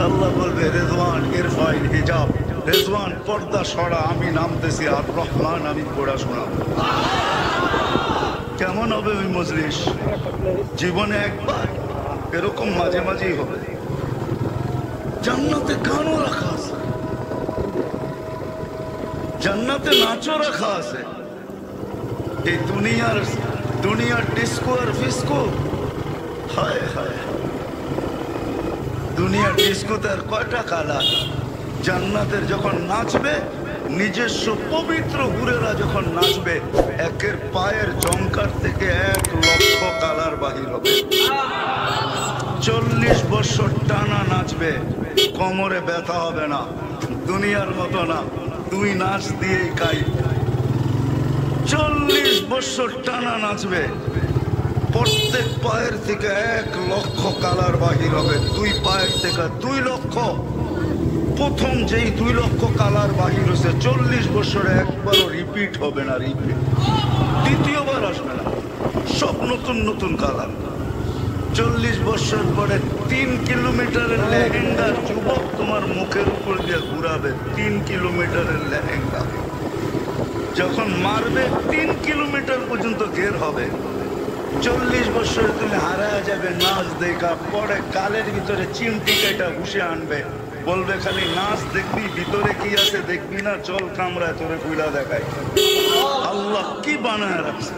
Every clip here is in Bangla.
আল্লাহ বলবে রেজওয়ান ইরফাইল হিজাব, রেজওয়ান পর্দা সরা, আমি নামতেছি, আর রহমান আমি পড়া শোনাবো। কেমন হবে ওই মজলিস? জীবনে একবার, এরকম মাঝে মাঝেই হবে। জান্নাতে গানও রাখা আছে, জান্নাতে নাচও রাখা আছে। এই দুনিয়ার ডিস্কো আর ফিস্কো, হায় হায়, দুনিয়ার ডিস্কোতে আর কয়টা কালার। জান্নাতের যখন নাচবে, নিজস্ব পবিত্র হুরেরা যখন নাচবে, একের পায়ের জঙ্কার থেকে 1,00,000 কালার বাহির হবে। 40 বছর টানা নাচবে, কোমরে ব্যথা হবে না, দুনিয়ার মতো না, 2 নাচ দিয়েই খাই। 40 বছর টানা নাচবে, প্রত্যেক পায়ের থেকে 1,00,000 কালার বাহির হবে, 2 পায়ের থেকে 2 লক্ষ। প্রথম যেই 2 লক্ষ কালার বাহির হয়েছে, 40 বছরে একবারও রিপিট হবে না, রিপিট দ্বিতীয়বার আসবে না, সব নতুন নতুন কালার। 40 বছর পরে 3 কিলোমিটারের লেহেঙ্গার যুবক তোমার মুখের উপর দিয়ে ঘুরাবে, 3 কিলোমিটারের লেহেঙ্গা যখন মারবে 3 কিলোমিটার পর্যন্ত ঘের হবে। 40 বছর তুমি হারায় যাবে নাচ দেখা, পরে কালের ভিতরে চিমটি কেটা ঘুষে আনবে, বলবে খালি নাচ দেখবি, ভিতরে কি আছে দেখবি না, চল কামরায় তোরে কুইলা দেখায়। আল্লাহ কি বানায় রাখছে,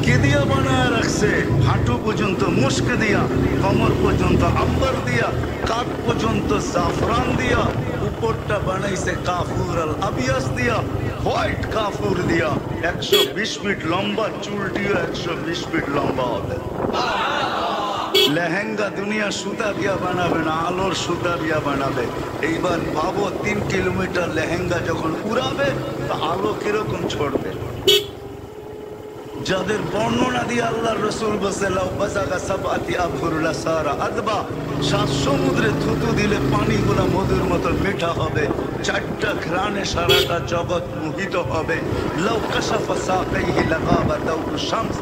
কি দিয়া বানায় রাখছে? হাঁটু পর্যন্ত মুস্ক দিয়া, কমর পর্যন্ত আম্বার দিয়া, কাঁধ পর্যন্ত জাফরান দিয়া, উপরটা বানাইছে কাফুর আল আবিয়াস দিয়া, হোয়াইট কাফুর দিয়া। 120 ফিট লম্বা, চুলটিও 120 ফিট লম্বা হবে। লেহেঙ্গা দুনিয়া সুতা দিয়া বানাবে না, আলোর সুতা দিয়া বানাবে। এইবার ভাবো 3 কিলোমিটার লেহেঙ্গা যখন উড়াবে, তা আলো কিরকম ছড়বে। যাদের বর্ণনা দিয়ে আল্লাহর রাসূল বলেছে, লাউ বাযাগা সাবআতি আবহুরুলা সারা আদবা, 7 সমুদ্রে থুতু দিলে পানিগুলা মধুর মতো মিঠা হবে, 4টা ঘ্রাণে সারাটা জগৎ মোহিত হবে। লাউ কাশাফা সাকাইহি লাগাবা দাউরু শামস,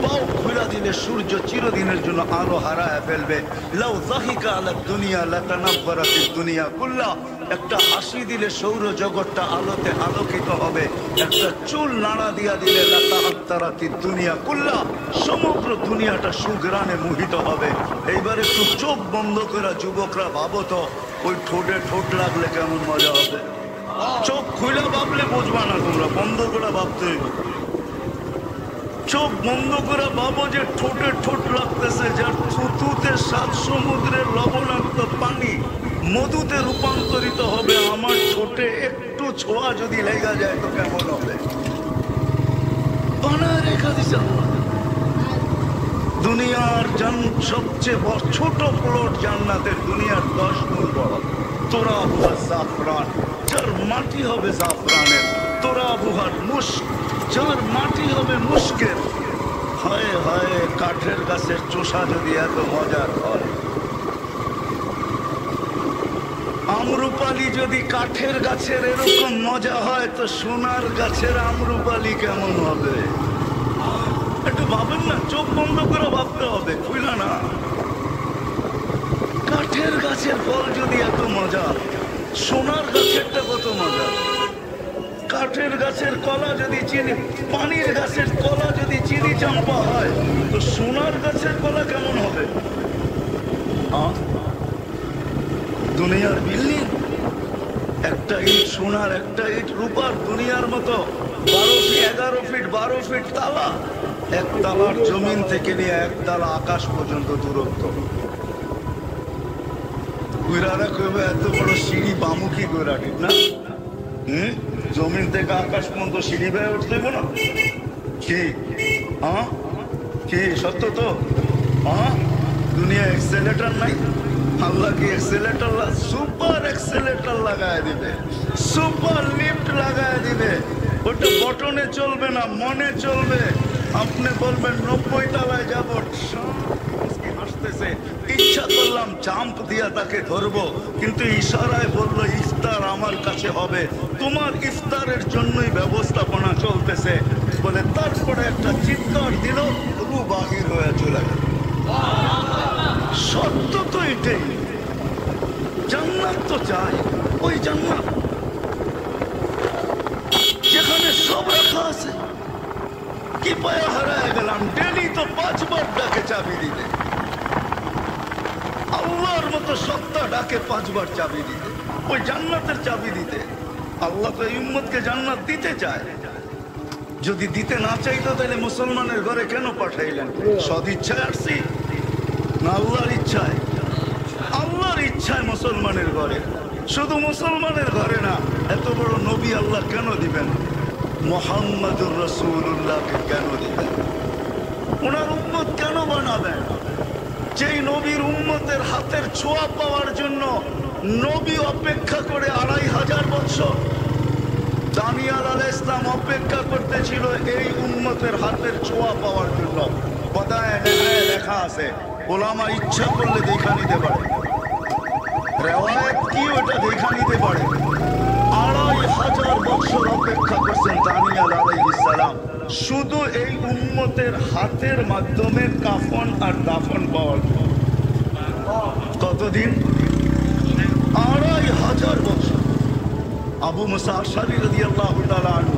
পাও খুলে দিলে সূর্য চিরদিনের জন্য আলো হারায় ফেলবে। লাউ যাহিকা আলা দুনিয়া লাতানাব্বারাতিদ দুনিয়া কুল্লা, একটা হাসি দিলে সৌর জগৎটা আলোতে আলোকিত হবে। একটা চুল নাড়া দিয়া দিলে লাতাআত্তারাতিদ দুনিয়া কুল্লা, সমগ্র দুনিয়াটা সুঘ্রাণে মোহিত হবে। এইবার একটু চোখ বন্ধ করে যুবকরা ভাবো তো, ওই ঠোঁটে ঠোঁট লাগলে কেমন মজা হবে। চোখ খুলে ভাবলে বুঝবা না তোমরা, বন্ধ করে ভাবতে হইবে। চোখ বন্ধ করে ভাবো যে ঠোঁটে ঠোঁট লাগতেছে, যার থুতুতে 7 সমুদ্রের লবণাক্ত পানি মধুতে রূপান্তরিত হবে। আমার ঠোঁটে একটু ছোঁয়া যদি লেগে যায় তো কেমন হবে? বানায় রেখা দিছে আল্লাহ। দুনিয়ার সবচেয়ে ছোট প্লট জান্নাতের দুনিয়ার 10 গুণ বড়। তোরা বুহা জাফরান, যার মাটি হবে জাফরানের। তোরা বুহার মুস্ক, যার মাটি হবে মুস্কের। হায় হায়, কাঠের গাছের চোষা যদি এত মজার হয়, আমরুপালি যদি কাঠের গাছের এরকম মজা হয়, তো সোনার গাছের আমরুপালি কেমন হবে? একটু ভাবেন না, চোখ বন্ধ করে ভাবতে হবে, খুইলা না। কাঠের গাছের ফল যদি এত মজা, সোনার গাছেরটা কত মজা। কাঠের গাছের কলা যদি চিনি, পানির গাছের কলা যদি চিনি চাম্পা হয়, তো সোনার গাছের কলা কেমন হবে? দুনিয়ার বিল্ডিং, একটা ইট সোনার, একটা ইট রূপার, দুনিয়ার মতো 11 ফিট 12 ফিট তালা। এক তালার জমিন থেকে নিয়ে এক তালা আকাশ পর্যন্ত দূরত্ব। কুইরারা কইবে এত বড় সিঁড়ি বামুখী কইরা, ঠিক না? জমিন থেকে আকাশ পর্যন্ত সিঁড়ি বেয়ে উঠতে না? কি কি সত্য তো? দুনিয়া এক্সেলেটার নাই? আল্লাহ কি এক্সেলেটার, সুপার এক্সেলেটার লাগায় দিবে, সুপার লিফট লাগায় দিবে। ওটা বটনে চলবে না, মনে চলবে। আপনি বলবেন 90 তলায় যাব, হাসতেছে, ইচ্ছা করলাম জাম্প দিয়া তাকে ধরবো, কিন্তু ইশারায় বললো ইফতার আমার কাছে হবে, তোমার ইফতারের জন্যই ব্যবস্থাপনা চলতেছে বলে। তারপরে একটা চিৎকার দিল, রু বাহির হয়ে চলে গেল। সত্য তো এটাই। জান্নাত তো চাই, ওই জান্নাত যেখানে সব রাখা আছে। কি পায়া হারায় গেলাম, ডেলি তো 5 বার ডাকে চাবি দিতে, আল্লাহর মতো সত্তা ডাকে 5 বার চাবি দিতে, ওই জান্নাতের চাবি দিতে। আল্লাহ তো এই উম্মতকে জান্নাত দিতে চায়। যদি দিতে না চাইতো তাহলে মুসলমানের ঘরে কেন পাঠাইলেন? সদ ইচ্ছায় আসছি না আল্লাহর ইচ্ছায়? আল্লাহর ইচ্ছায় মুসলমানের ঘরে, শুধু মুসলমানের ঘরে না, এত বড় নবী আল্লাহ কেন দিবেন? মুহাম্মাদুর রাসূলুল্লাহকে কেন দিবেন? ওনার উম্মত কেন বানাবেন? যেই নবীর উম্মতের হাতের ছোঁয়া পাওয়ার জন্য নবী অপেক্ষা করে 2500 বছর। দানিয়াল আলাইহিস সালাম অপেক্ষা করতেছিল এই উম্মতের হাতের ছোঁয়া পাওয়ার জন্য। বদায়ে লেখা আছে, ওলামা ইচ্ছা করলে দেখা নিতে পারে, রেওয়ায়েত কি ওটা দেখা নিতে পারে। 2500 বছর অপেক্ষা করছেন দানিয়াল আলাইহিস সালাম শুধু এই উম্মতের হাতের মাধ্যমে কাফন আর দাফন পাওয়ার জন্য। কতদিন? 2500 বছর। আবু মুসা আশআরী রাদিয়াল্লাহু তাআলা আনহু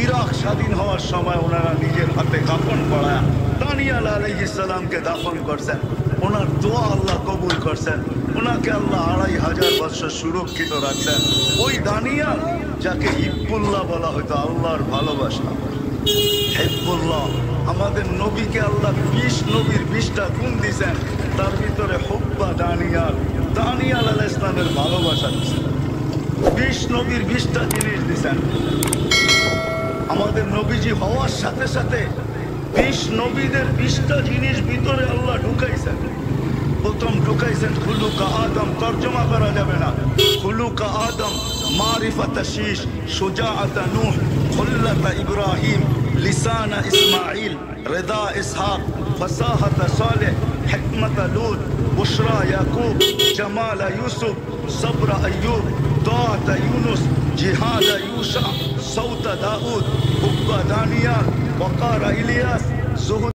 ইরাক স্বাধীন হওয়ার সময় ওনারা নিজের হাতে কাফন পরায়া দানিয়াল আলাইহিস সালামকে দাফন করছেন। ওনার দোয়া আল্লাহ কবুল করছেন, ওনাকে আল্লাহ 2500 বছর সুরক্ষিত রাখছেন। ওই দানিয়াল যাকে হিব্বুল্লাহ বলা হতো, আল্লাহর ভালোবাসা, হিব্বুল্লাহ। আমাদের নবীকে আল্লাহ 20 নবীর 20টা গুণ দিয়েছেন, তার ভিতরে হুব্বা দানিয়াল, দানিয়াল আলাইহিস সালামের ভালোবাসা দিয়েছেন। 20 নবীর 20টা জিনিস দিয়েছেন। আমাদের নবীজি হওয়ার সাথে সাথে 20 নবীদের 20টা জিনিস ভিতরে আল্লাহ ঢুকাইছেন। প্রথম ঢুকাইছেন খুলুকা আদম, তর্জমা করা যাবে না। খুলুকা আদম, মারিফাতা শীশ, সুজাআতা নূহ, খুল্লাতা ইব্রাহিম, লিসানা ইসমাইল, রিদা ইসহাক, ফাসাহাতা সালেহ, হিকমাতা লূত, বুশরা ইয়াকুব, জামালা ইউসুফ, সবরা আইয়ুব, তাআতা ইউনুস, জিহাদা ইউশা, সৌতা দাউদ, হুব্বা দানিয়াল, ওয়াকারা ইলিয়াস,